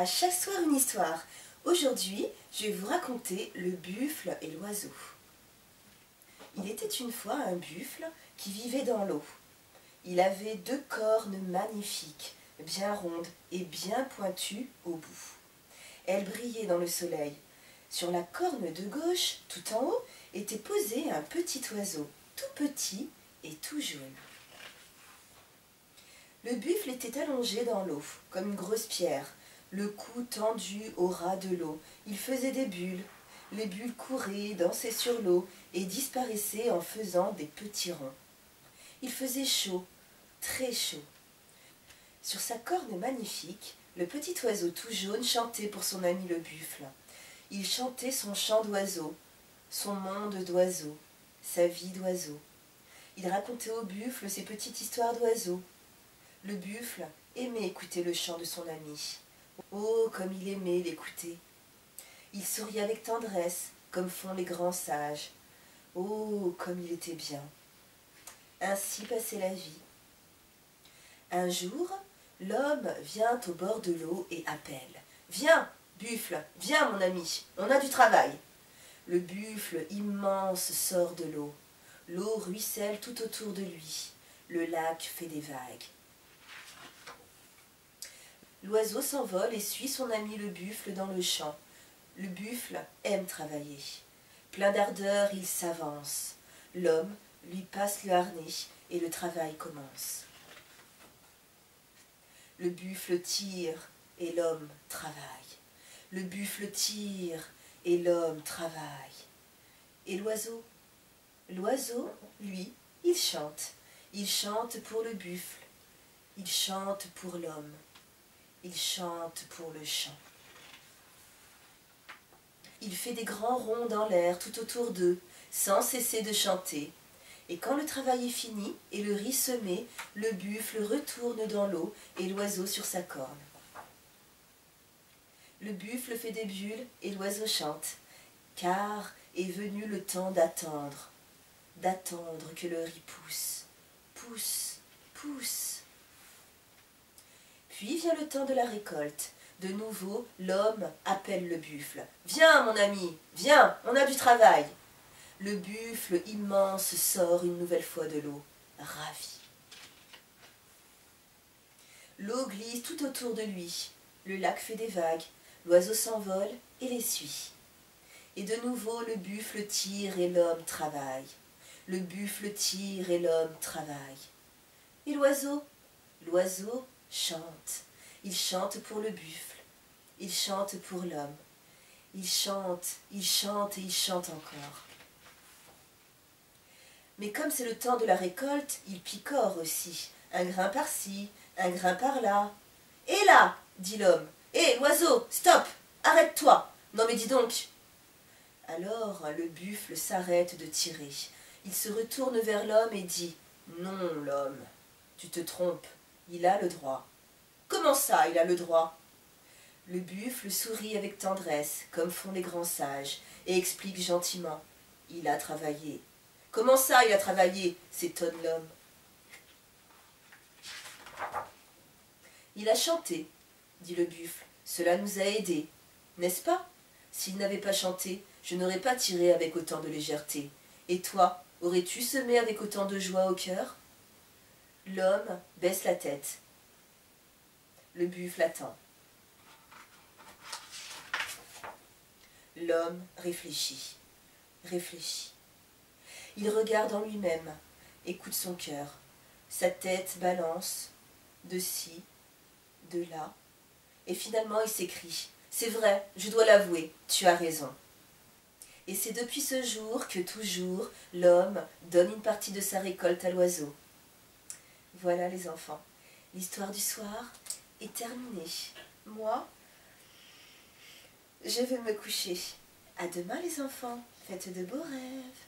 chaque soir une histoire. Aujourd'hui, je vais vous raconter le buffle et l'oiseau. Il était une fois un buffle qui vivait dans l'eau. Il avait deux cornes magnifiques, bien rondes et bien pointues au bout. Elles brillaient dans le soleil. Sur la corne de gauche, tout en haut, était posé un petit oiseau, tout petit et tout jaune. Le buffle était allongé dans l'eau, comme une grosse pierre, le cou tendu au ras de l'eau. Il faisait des bulles. Les bulles couraient, dansaient sur l'eau et disparaissaient en faisant des petits ronds. Il faisait chaud, très chaud. Sur sa corne magnifique, le petit oiseau tout jaune chantait pour son ami le buffle. Il chantait son chant d'oiseau, son monde d'oiseau, sa vie d'oiseau. Il racontait au buffle ses petites histoires d'oiseaux. Le buffle aimait écouter le chant de son ami. Oh, comme il aimait l'écouter! Il souriait avec tendresse, comme font les grands sages. Oh, comme il était bien! Ainsi passait la vie. Un jour, l'homme vient au bord de l'eau et appelle. « Viens, buffle, viens mon ami, on a du travail !» Le buffle immense sort de l'eau. L'eau ruisselle tout autour de lui. Le lac fait des vagues. L'oiseau s'envole et suit son ami le buffle dans le champ. Le buffle aime travailler. Plein d'ardeur, il s'avance. L'homme lui passe le harnais et le travail commence. Le buffle tire et l'homme travaille. Le buffle tire et l'homme travaille. Et l'oiseau? L'oiseau, lui, il chante. Il chante pour le buffle. Il chante pour l'homme. Il chante pour le champ. Il fait des grands ronds dans l'air tout autour d'eux, sans cesser de chanter. Et quand le travail est fini et le riz semé, le buffle retourne dans l'eau et l'oiseau sur sa corne. Le buffle fait des bulles et l'oiseau chante, car est venu le temps d'attendre que le riz pousse, pousse, pousse. Puis vient le temps de la récolte. De nouveau, l'homme appelle le buffle. « Viens, mon ami, viens, on a du travail !» Le buffle immense sort une nouvelle fois de l'eau, ravi. L'eau glisse tout autour de lui. Le lac fait des vagues. L'oiseau s'envole et les suit. Et de nouveau, le buffle tire et l'homme travaille. Le buffle tire et l'homme travaille. Et l'oiseau? L'oiseau chante. Il chante pour le buffle. Il chante pour l'homme. Il chante et il chante encore. Mais comme c'est le temps de la récolte, il picore aussi. Un grain par-ci, un grain par-là. « Et là !» dit l'homme. « Hé, l'oiseau, stop! Arrête-toi! Non mais dis donc !» Alors le buffle s'arrête de tirer. Il se retourne vers l'homme et dit « Non, l'homme, tu te trompes, il a le droit. »« Comment ça, il a le droit ?» Le buffle sourit avec tendresse, comme font les grands sages, et explique gentiment « Il a travaillé. »« Comment ça, il a travaillé ?» s'étonne l'homme. « Il a chanté, » dit le buffle. « Cela nous a aidés, n'est-ce pas? S'il n'avait pas chanté, je n'aurais pas tiré avec autant de légèreté. Et toi, aurais-tu semé avec autant de joie au cœur ?» L'homme baisse la tête. Le buffle attend. L'homme réfléchit, réfléchit. Il regarde en lui-même, écoute son cœur. Sa tête balance, de ci, de là. Et finalement il s'écrie « C'est vrai, je dois l'avouer, tu as raison. » Et c'est depuis ce jour que toujours l'homme donne une partie de sa récolte à l'oiseau. Voilà les enfants, l'histoire du soir est terminée. Moi, je vais me coucher. À demain les enfants, faites de beaux rêves.